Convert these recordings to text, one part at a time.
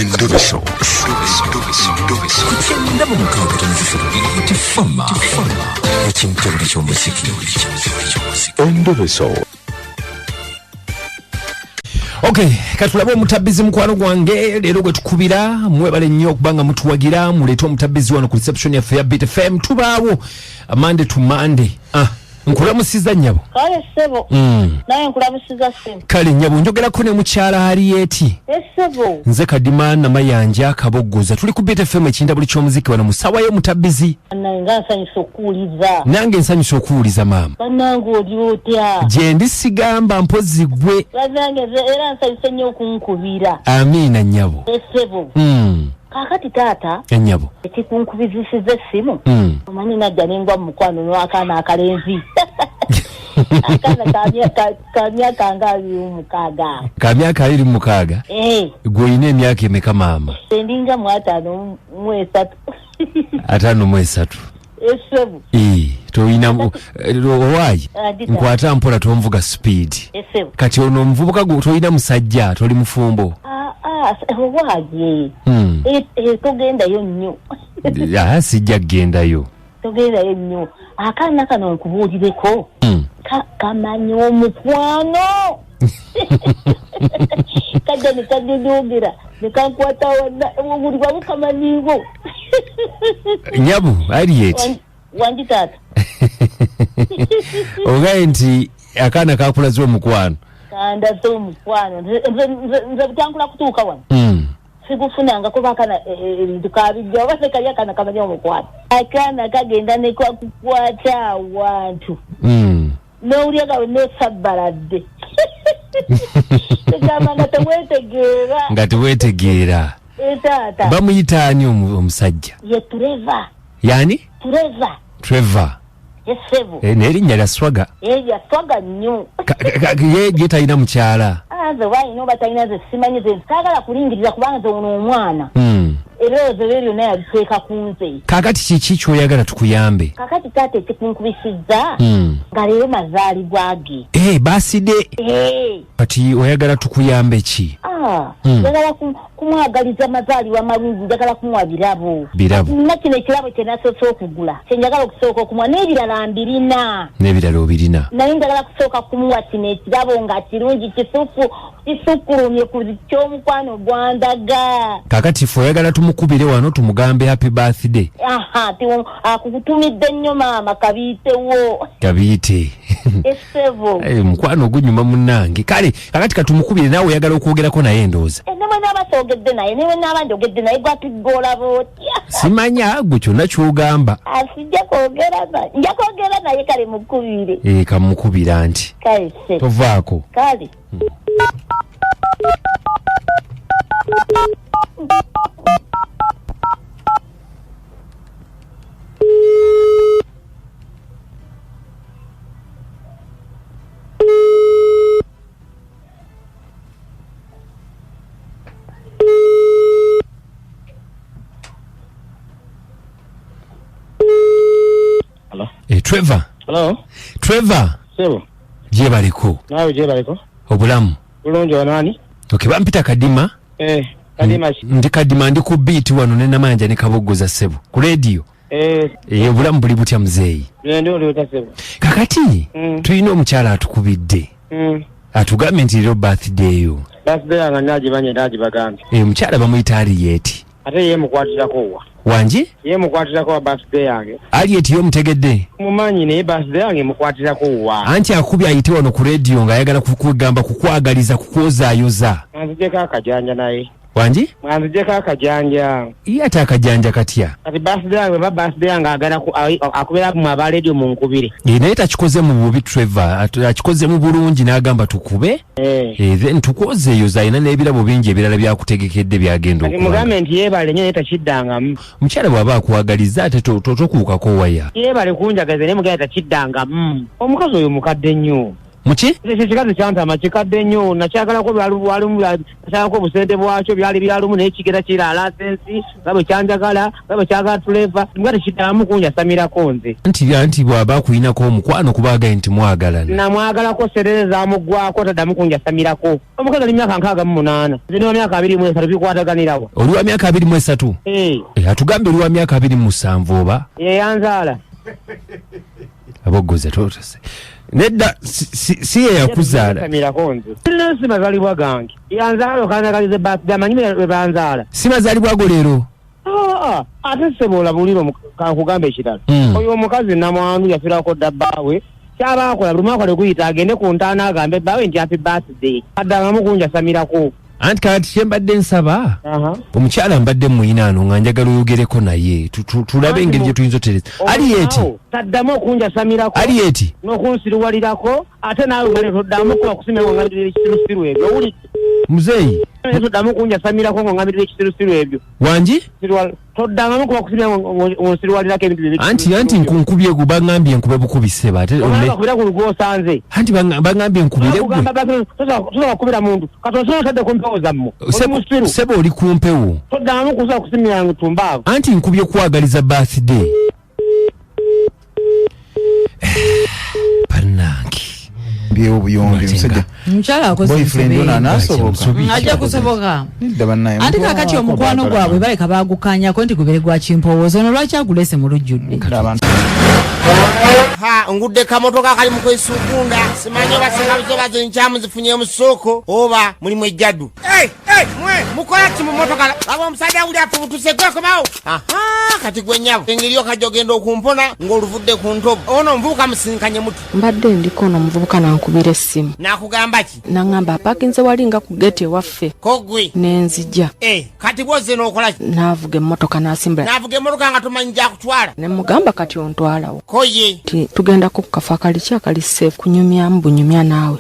Endobeso. Kugenda mu mukaaga tifama ekintu ky'omuziki. Endobeso. Okay, katulabe omutabbizi mukwano gwange leero gwe tukubira mwebale nnyo okubanga mutuwagira muleeta omutabbizi wano ku reception yaffe ya Beat FM tubaawo Monday to Monday. Nkulamusiza nnyabo. Kale sebo. Naye nkulamusiza sebo. Kale nnyabo njogerako ne mukyala Harriet. Sebo. Nze Kadima na Mayanja Kaboggoza tuli ku Beat FM ekinda buli ky'omuziki wano musawa yo mutabbizi. Nange nsanyusa okuwuliza. Nange nsanyusa okuwuliza maama. Bannange oli otya? Gye ndi sigamba mpozi gwe. Bannange era nsanyusa nnyo okunkubira. Amiina nnyabo. Sebo. Kakati taata ennyabo ekikunkubizisiza essimu omanyi najja nengwa mu mukwano n'akaana akalenzi akaana kamyaka nga 26 kamyaka 26 gwe olina emyaka emeka maama sendinga mu 53 53 esebu toyina owaayi nkwata mpola tonvuga speed kati ono omuvubuka gwe toyina musajja toli mufumbo waaje togendayo nnyo sijja kugendayo togendayo nnyo akaana kano nkubuulireko kamanyi omukwano kajja nekadudugera nekankwata buli wamu kamanyiibo nyabu Harriet wangi taata ogaye nti akaana kakulaze omukwano kandaze omukwano nze butankula kutuuka wano sikufunanga kuba akana tukabijja oba sekali akana kamanya omukwano akaana kagenda nekakukwata awantu n'owulira nesabbaladde tegamba nga tewetegeera taata bamuyitaani omusajja ye Trevor yani Trevor Yesevu n'erinnya lya swaga ya swaga nnyo ye talina mukyala aze wayina oba talina ze simanyi ze saagala kulingirira kubanga ze ono omwana erowoozo lyo lyonna yabiteeka ku nze kakati kiki ky'oyagala tukuyambe kakati taata ekikunkubisizza nga leero mazaalibwa ge baaside kati oyagala tukuyambe ki njagala kumwagaliza mazaalibwa malungi njagala kumuwa birabo nina kino ekirabo kye nasoose okugula kyenjagala okusooka okumuwa n'ebirala mbirina n'ebirala obirina naye njagala kusooka kumuwa kino ekirabo nga kirungi kisukkulumye ku ky'omukwano gwandaga kakati fe oyagala tumukubire wano tumugambe happy birthday akukutumidde nnyo maama kabiitewo kabiite esevo mukwano gunyuma munnange kale kakati katumukubire naawe oyagala okwogerako naye ndooza nemwe n'abasoogedde naye nemwe n'aba njogedde naye gwatugoola bootya simanya gwe kyonna ky'ogamba nja kwogera naye kale mukubire kamukubira nti kale se tovaako kale Trevor. Hello. Trevor. Sebo. Je baliko. Nawe je baliko. Obulamu. Bulungi wanani? Okay, bampita Kadima. Kadima. Ndi Kadima ndi ku Beat wano ne Namanja ne Kaboggoza Sebo. Ku radio. Obulamu buli butya muzeeyi. Ndio leta Sebo. Kakati tulina omukyala atukubidde. Atugambye nti leero birthday yo. Birthday yange naji bagambye. Omukyala bamuyita Harriet. Ate ye mukwatirako wa. Wanji? Ye mukwatirako wa birthday yange. Harriet yo mutegedde. Mumanyi ne birthday yange mukwatirako wa. Anti akubye ayite wano ku radio nga ayagala kukugamba kukwagaliza kukwozaayoza. Anzijeko akajanja naye. Wanji? Anzijeko akajanja. Ate akajanja katya. Kati birthday yange agala akubera ku aba radio mu nkubire. Naye takikoze mu bubi Trevor, akikoze mu bulungi n'agamba tukube. Then tukwozeeyoza ayina n'ebirabo bingi ebirala byakutegekedde byagenda okuba. Mugambe nti yeebale nnyo takiddangamu. Mukyala bw'aba akwagaliza ate tokuukako waya. Yeebale kunjagaze naye mugambe takiddangamu. Omukazi oyo mukadde nnyo. Muki? Ekikazi kyantama kikadde nnyo nakyagalako nakyagalako obusente bwakyo byali byalumu naye kigera kirala sensi nga bwe kyanjagala nga bwe kyagala tuleva nga tekiddamu kunjasamirako nze. Anti bw'aba akuyinako omukwano kubaagaye nti mwagalana. Namwagalako serereza muggwako taddamu kunjasamirako. Omukazi ali myaka 68 nze ni wa myaka 23 bikwataganirawa. Oli wa myaka 23? Atugambe oli wa myaka 27 oba? Yanzaala. Abogoza totose. Nedda si ye yakuzaala. Si mazaalibwa gange. Yanzaala okanagalize bamanyi be banzaala. Si mazaalibwa go leero. Ate sebola buliro kankugamba ekirala. Oyo omukazi namwandu yafiirako dda bbaawe. Kyabaakola buli mwaka lekuyita agende ku ntaana agambe bbaawe nti happy birthday. Addangamu kunjasamirako. Anti kati kyembadde nsaba omukyala mbadde muyinaano nga njagala oyogereko naye tulabe engeri gye tuyinza otereza. Ali yeeti taddamu okunjasamirako ali yeeti n'okunsiruwalirako ate naawe ngale toddamu kubakusimira ng'ongambirira ekisirusiru ebyo owulidde muzeeyi toddamu okunjasamirako ng'ongambirira ekisirusiru ebyo wangi toddangamu kubakusimira ng'onsiruwalirako ebintu bibyo anti nkunkubye gu baŋŋambye nkube bukubise bate bakubira ku lugu osanze anti baŋŋambye nkubire gwe tosobola kubira muntu katosobola otadde ku mpewo zammwe sebo oli ku mpewo toddangamu kusobola kusimira ntumbaavu anti nkubye kwagaliza birthday Panangi byewo buyonge musajja mchala akoze boyfriend anasoboka aje kusoboka andi kakati omukwano gwabwe baleka bagukanya ko ndi kubere gwa chimpowoozo no lwachi agulese mu lujjudde ngudde kamotoka kali mu kwesukunda simanyo basengabizo bazo nchamu zifunye mu soko oba muli mu ejjadu mwe mukola ki mu motoka abo omusajja uli afubutuse kweko bawo kati gwenyabo engiriyo kajogenda okumpona ng'oluvudde ku ntobo ono omuvubuka musinkanye muti mbadde ndiko ono omuvubuka nankubira essimu nakugamba ki nangamba apakinze wali nga ku geti ewaffe kogwe nenzija kati bwoze n'okola ki naavuga emmotoka n'asimbula naavuga emmotoka nga tomanyi gyakutwala ne mugamba kati ontwalawo koye tugenda ku kafa akali ki akali safe kunyumyamu bunyumya naawe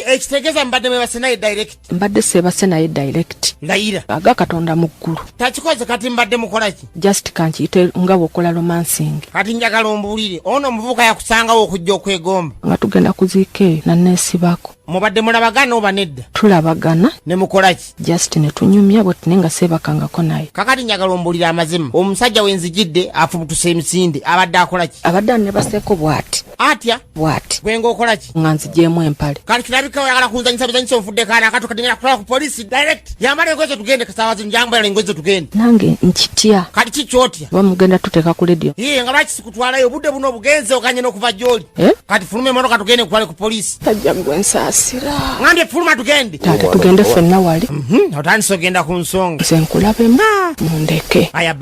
ekitegeeza mbadde mwebase naye direct mbadde seebase naye direct layira aga katonda mu ggulu takikoze kati mbadde mukola ki just kankiyite nga bw'okola romancing kati njagala ombuulire ono omuvubuka yakusangawo okujja okwegomba nga tugenda kuziika eyo nanneesibako mubadde mulabagana oba nedda tulabagana ne mukola ki just ne tunyumya bwe tune nga seebakangako naye kakati njagala ombuulire amazima omusajja wenzijidde afubutuse emisinde abadde akola ki abadde anebaseeko bw'ati atya bw'ati gwe ng'okola ki nga nzigyemu empale kati kirabika oyagala kunzanyisa bizanyisa onfudde kaana akato kadingera kutwala ku polisi direct yambala engoye tugende kasaawa zino njambala engoye tugende nange nkitya kati kikyotya oba mugenda tuteeka ku ledio nga lwaki sikutwalayo obudde buno obugenze okanye n'okuva gy'oli kati fuluma emmotoka tugende kutwale ku polisi tajja gwe nsaasira ngambye fuluma tugende taata tugende ffenna wali otandise ogenda ku nsonga nze nkulabemu mundeke aya